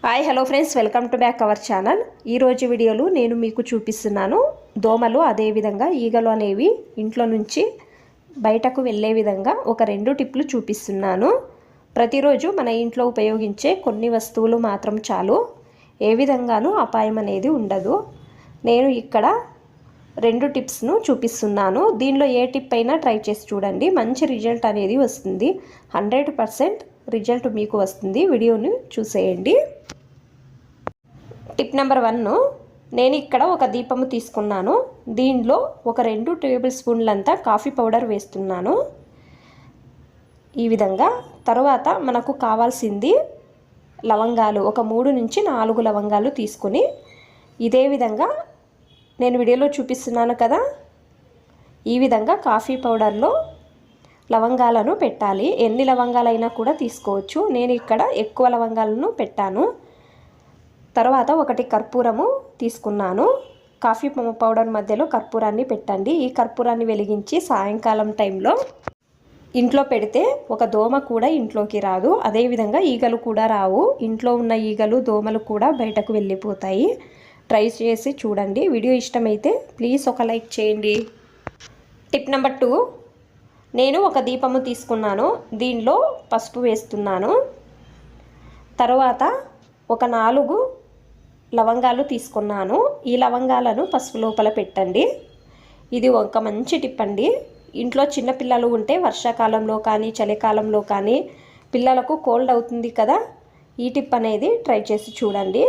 Hi hello friends, welcome to back our channel. ఈరోజు వీడియోలో నేను మీకు చూపిస్తున్నాను దోమలు అదేవిధంగా ఈగలు అనేవి ఇంట్లో నుంచి బయటకు వెళ్ళే విధంగా ఒక 2 టిప్లు చూపిస్తున్నాను. ప్రతిరోజు మన ఇంట్లో ఉపయోగించే కొన్ని వస్తువులు మాత్రం చాలు, ఏ విధంగానూ అపాయం అనేది ఉండదు. నేను ఇక్కడ 2 టిప్స్ను చూపిస్తున్నాను. దీనిలో ఏ టిప్ అయినా ట్రై చేసి చూడండి, మంచి రిజల్ట్ అనేది వస్తుంది. 100% రిజల్ట్ మీకు వస్తుంది. వీడియోని చూసేయండి. టిప్ నెంబర్ 1, నేను ఇక్కడ ఒక దీపము తీసుకున్నాను. దీనిలో ఒక 2 టేబుల్ స్పూన్లంతా కాఫీ పౌడర్ వేస్తున్నాను. ఈ విధంగా తర్వాత మనకు కావాల్సింది లవంగాలు, ఒక 3 నుంచి 4 లవంగాలు తీసుకొని ఇదే విధంగా నేను వీడియోలో చూపిస్తున్నాను కదా, ఈ విధంగా కాఫీ పౌడర్లో లవంగాలను పెట్టాలి. ఎన్ని లవంగాలైనా కూడా తీసుకోవచ్చు. నేను ఇక్కడ ఎక్కువ లవంగాలను పెట్టాను. తర్వాత 1 కర్పూరము తీసుకున్నాను. కాఫీ పౌడర్ మధ్యలో కర్పూరాన్ని పెట్టండి. ఈ కర్పూరాన్ని వెలిగించి సాయంకాలం టైంలో ఇంట్లో పెడితే ఒక దోమ కూడా ఇంట్లోకి రాదు, అదేవిధంగా ఈగలు కూడా రావు. ఇంట్లో ఉన్న ఈగలు దోమలు కూడా బయటకు వెళ్ళిపోతాయి. ట్రై చేసి చూడండి. వీడియో ఇష్టమైతే ప్లీజ్ ఒక లైక్ చేయండి. టిప్ నెంబర్ 2, నేను ఒక దీపము తీసుకున్నాను. దీనిలో పసుపు వేస్తున్నాను. తర్వాత ఒక 4 లవంగాలు తీసుకున్నాను. ఈ లవంగాలను పసుపు లోపల పెట్టండి. ఇది ఒక మంచి టిప్ అండి. ఇంట్లో చిన్నపిల్లలు ఉంటే వర్షాకాలంలో కానీ చలికాలంలో కానీ పిల్లలకు కోల్డ్ అవుతుంది కదా, ఈ టిప్ అనేది ట్రై చేసి చూడండి.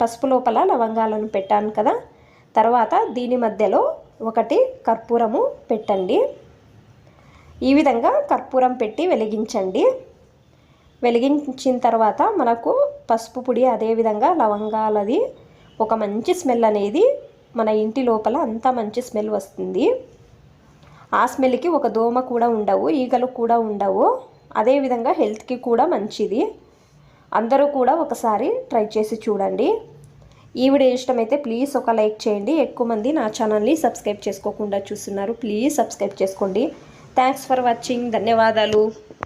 పసుపు లోపల లవంగాలను పెట్టాను కదా, తర్వాత దీని మధ్యలో 1 కర్పూరము పెట్టండి. ఈ విధంగా కర్పూరం పెట్టి వెలిగించండి. వెలిగించిన తర్వాత మనకు పసుపు పొడి అదేవిధంగా లవంగాలది ఒక మంచి స్మెల్ అనేది మన ఇంటి లోపల అంతా మంచి స్మెల్ వస్తుంది. ఆ స్మెల్కి ఒక దోమ కూడా ఉండవు, ఈగలు కూడా ఉండవు. అదేవిధంగా హెల్త్కి కూడా మంచిది. అందరూ కూడా ఒకసారి ట్రై చేసి చూడండి. ఈ వీడియో ఇష్టమైతే ప్లీజ్ ఒక లైక్ చేయండి. ఎక్కువ మంది నా ఛానల్ని సబ్స్క్రైబ్ చేసుకోకుండా చూస్తున్నారు, ప్లీజ్ సబ్స్క్రైబ్ చేసుకోండి. Thanks for watching. ధన్యవాదాలు.